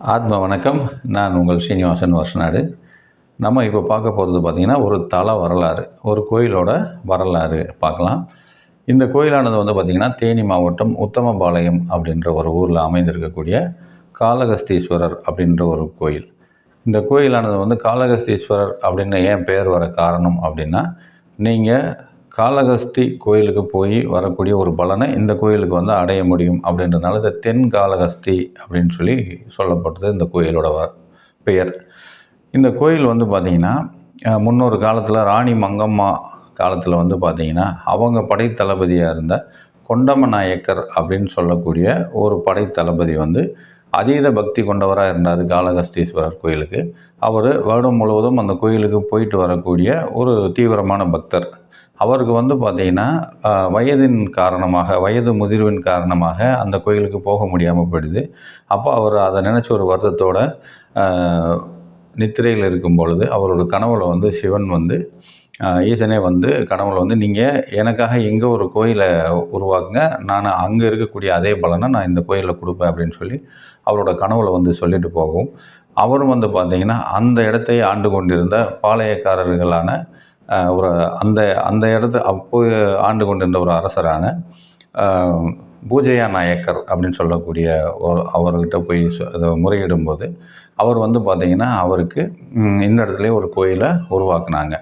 ஆத்ம வணக்கம். நான் உங்கள் ஸ்ரீனிவாசன் வருஷநாடு. நம்ம இப்போ பார்க்க போகிறது பார்த்திங்கன்னா, ஒரு தல வரலாறு, ஒரு கோயிலோட வரலாறு பார்க்கலாம். இந்த கோயிலானது வந்து பார்த்திங்கன்னா, தேனி மாவட்டம் உத்தமபாளையம் அப்படின்ற ஒரு ஊரில் அமைந்திருக்கக்கூடிய காளகஸ்தீஸ்வரர் அப்படின்ற ஒரு கோயில். இந்த கோயிலானது வந்து காளகஸ்தீஸ்வரர் அப்படின்னு ஏன் பெயர் வர காரணம் அப்படின்னா, நீங்கள் காளகஸ்தி கோயிலுக்கு போய் வரக்கூடிய ஒரு பலனை இந்த கோயிலுக்கு வந்து அடைய முடியும் அப்படின்றதுனால இந்த தென் காளகஸ்தி அப்படின்னு சொல்லி சொல்லப்பட்டது இந்த கோயிலோட பெயர். இந்த கோயில் வந்து பார்த்திங்கன்னா, முன்னொரு காலத்தில் ராணி மங்கம்மா காலத்தில் வந்து பார்த்திங்கன்னா, அவங்க படைத்தளபதியாக இருந்த கொண்டம நாயக்கர் அப்படின்னு சொல்லக்கூடிய ஒரு படைத்தளபதி வந்து அதீத பக்தி கொண்டவராக இருந்தார் காளகஸ்தீஸ்வரர் கோயிலுக்கு. அவர் வருடம் முழுவதும் அந்த கோயிலுக்கு போயிட்டு வரக்கூடிய ஒரு தீவிரமான பக்தர். அவருக்கு வந்து பார்த்திங்கன்னா, வயதின் காரணமாக, வயது முதிர்வின் காரணமாக அந்த கோயிலுக்கு போக முடியாமல் போயிடுது. அப்போ அவர் அதை நினச்சி ஒரு வருத்தத்தோட நித்திரையில் இருக்கும் பொழுது அவரோட கனவுல வந்து சிவன் வந்து ஈசனே வந்து கனவுல வந்து, நீங்கள் எனக்காக எங்கே ஒரு கோயிலை உருவாக்குங்க, நான் அங்கே இருக்கக்கூடிய அதே பலனை நான் இந்த கோயிலில் கொடுப்பேன் அப்படின்னு சொல்லி அவரோட கனவுல வந்து சொல்லிட்டு போகும். அவரும் வந்து பார்த்திங்கன்னா, அந்த இடத்தை ஆண்டு கொண்டிருந்த பாளையக்காரர்களான ஒரு அந்த அந்த இடத்த அப்போ ஆண்டு கொண்டிருந்த ஒரு அரசரான பூஜையா நாயக்கர் அப்படின்னு சொல்லக்கூடிய அவர்கிட்ட போய் அதை முறையிடும்போது அவர் வந்து பார்த்திங்கன்னா, அவருக்கு இந்த இடத்துலையே ஒரு கோயிலை உருவாக்குனாங்க.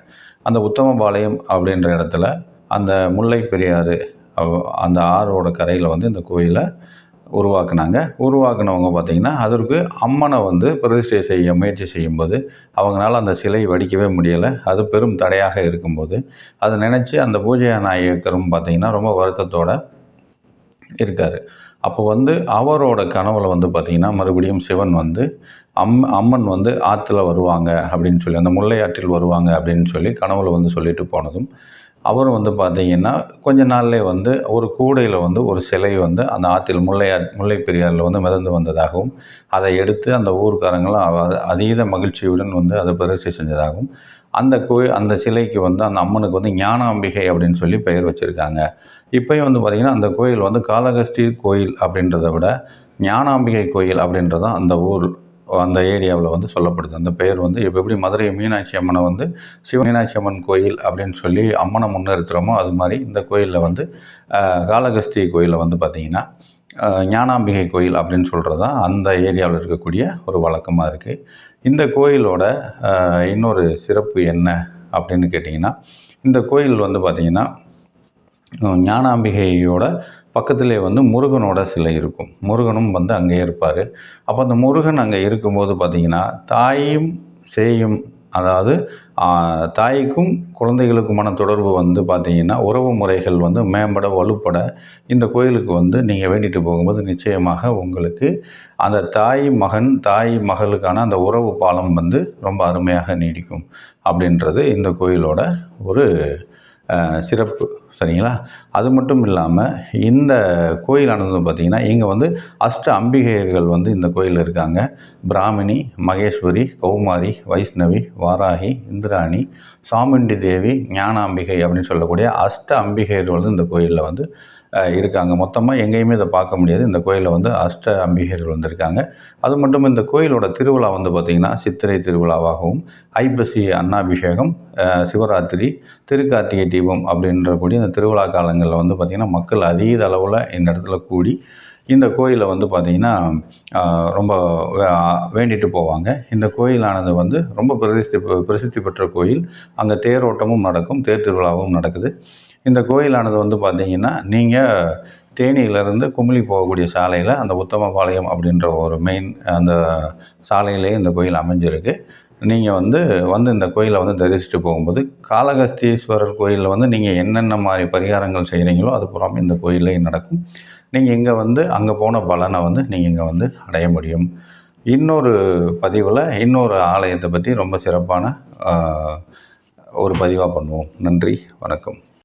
அந்த உத்தமபாளையம் அப்படின்ற இடத்துல அந்த முல்லை பெரியாறு அந்த ஆறோட கரையில் வந்து இந்த கோயிலை உருவாக்குனாங்க. உருவாக்குனவங்க பார்த்திங்கன்னா, அதற்கு அம்மனை வந்து பிரதிஷ்டை செய்ய முயற்சி செய்யும்போது அவங்களால அந்த சிலை வடிக்கவே முடியலை. அது பெரும் தடையாக இருக்கும்போது அதை நினச்சி அந்த பூஜையா நாயக்கரும் பார்த்திங்கன்னா ரொம்ப வருத்தத்தோடு இருக்கார். அப்போ வந்து அவரோட கனவுல வந்து பார்த்திங்கன்னா, மறுபடியும் சிவன் வந்து அம்மன் வந்து ஆற்றுல வருவாங்க அப்படின்னு சொல்லி, அந்த முல்லை ஆற்றில் வருவாங்க அப்படின்னு சொல்லி கனவுல வந்து சொல்லிட்டு போனதும், அவரும் வந்து பார்த்திங்கன்னா கொஞ்ச நாள்லேயே வந்து ஒரு கூடையில் வந்து ஒரு சிலை வந்து அந்த ஆற்றில் முல்லை பெரியாறில் வந்து மிதந்து வந்ததாகவும், அதை எடுத்து அந்த ஊர்க்காரங்களும் அதீத மகிழ்ச்சியுடன் வந்து அதை பிரதிஷ்டை செஞ்சதாகவும், அந்த சிலைக்கு வந்து அந்த அம்மனுக்கு வந்து ஞானாம்பிகை அப்படின்னு சொல்லி பெயர் வச்சுருக்காங்க. இப்போயும் வந்து பார்த்திங்கன்னா, அந்த கோயில் வந்து காளகஸ்தி கோயில் அப்படின்றத விட ஞானாம்பிகை கோயில் அப்படின்றது தான் அந்த ஊர் அந்த ஏரியாவில் வந்து சொல்லப்படுது. அந்த பெயர் வந்து இப்போ எப்படி மதுரை மீனாட்சி அம்மனை வந்து மீனாட்சி அம்மன் கோயில் அப்படின்னு சொல்லி அம்மனை முன்னிறுத்துகிறோமோ, அது மாதிரி இந்த கோயிலில் வந்து காளகஸ்தி கோயிலில் வந்து பார்த்திங்கன்னா ஞானாம்பிகை கோயில் அப்படின்னு சொல்கிறது தான் அந்த ஏரியாவில் இருக்கக்கூடிய ஒரு வழக்கமாக இருக்குது. இந்த கோயிலோட இன்னொரு சிறப்பு என்ன அப்படின்னு கேட்டிங்கன்னா, இந்த கோயில் வந்து பார்த்திங்கன்னா ஞானாம்பிகையோட பக்கத்திலே வந்து முருகனோட சிலை இருக்கும். முருகனும் வந்து அங்கே இருப்பார். அப்போ அந்த முருகன் அங்கே இருக்கும்போது பார்த்திங்கன்னா, தாயும் சேயும், அதாவது தாய்க்கும் குழந்தைகளுக்குமான தொடர்பு வந்து பார்த்திங்கன்னா, உறவு முறைகள் வந்து மேம்பட வலுப்பட இந்த கோயிலுக்கு வந்து நீங்கள் வேண்டிட்டு போகும்போது நிச்சயமாக உங்களுக்கு அந்த தாய் மகளுக்கான அந்த உறவு பாலம் வந்து ரொம்ப அருமையாக நீடிக்கும் அப்படின்றது இந்த கோயிலோட ஒரு சிறப்பு. சரிங்களா? அது மட்டும் இல்லாமல் இந்த கோயிலானது பார்த்திங்கன்னா, இங்கே வந்து அஷ்ட அம்பிகைகள் வந்து இந்த கோயிலில் இருக்காங்க. பிராமினி, மகேஸ்வரி, கௌமாரி, வைஷ்ணவி, வாராகி, இந்திராணி, சாமுண்டி தேவி, ஞானாம்பிகை அப்படின்னு சொல்லக்கூடிய அஷ்ட அம்பிகைகள் வந்து இந்த கோயிலில் வந்து இருக்காங்க. மொத்தமாக எங்கேயுமே இதை பார்க்க முடியாது. இந்த கோயிலில் வந்து அஷ்ட அம்பிகைகள் வந்து இருக்காங்க. அது மட்டும் இந்த கோயிலோட திருவிழா வந்து பார்த்திங்கன்னா, சித்திரை திருவிழாவாகவும், ஐப்பசி அன்னாபிஷேகம், சிவராத்திரி, திருக்கார்த்திகை தீபம் அப்படின்றக்கூடிய இந்த திருவிழா காலங்களில் வந்து பார்த்திங்கன்னா, மக்கள் அதீத அளவில் இந்த இடத்துல கூடி இந்த கோயிலை வந்து பார்த்திங்கன்னா ரொம்ப வேண்டிட்டு போவாங்க. இந்த கோயிலானது வந்து ரொம்ப பிரசித்தி பெற்ற கோயில். அங்கே தேரோட்டமும் நடக்கும், தேர் திருவிழாவும் நடக்குது. இந்த கோயிலானது வந்து பார்த்திங்கன்னா, நீங்கள் தேனியிலேருந்து குமுளி போகக்கூடிய சாலையில் அந்த உத்தமபாளையம் அப்படின்ற ஒரு மெயின் அந்த சாலையிலேயே இந்த கோயில் அமைஞ்சிருக்கு. நீங்கள் வந்து இந்த கோயிலை வந்து தரிசித்து போகும்போது காளகஸ்தீஸ்வரர் கோயிலில் வந்து நீங்கள் என்னென்ன மாதிரி பரிகாரங்கள் செய்கிறீங்களோ அது பூராமே இந்த கோயிலே நடக்கும். நீங்கள் இங்கே வந்து அங்கே போன பலனை வந்து நீங்கள் இங்கே வந்து அடைய முடியும். இன்னொரு பதிவில் இன்னொரு ஆலயத்தை பற்றி ரொம்ப சிறப்பான ஒரு பதிவாக பண்ணுவோம். நன்றி, வணக்கம்.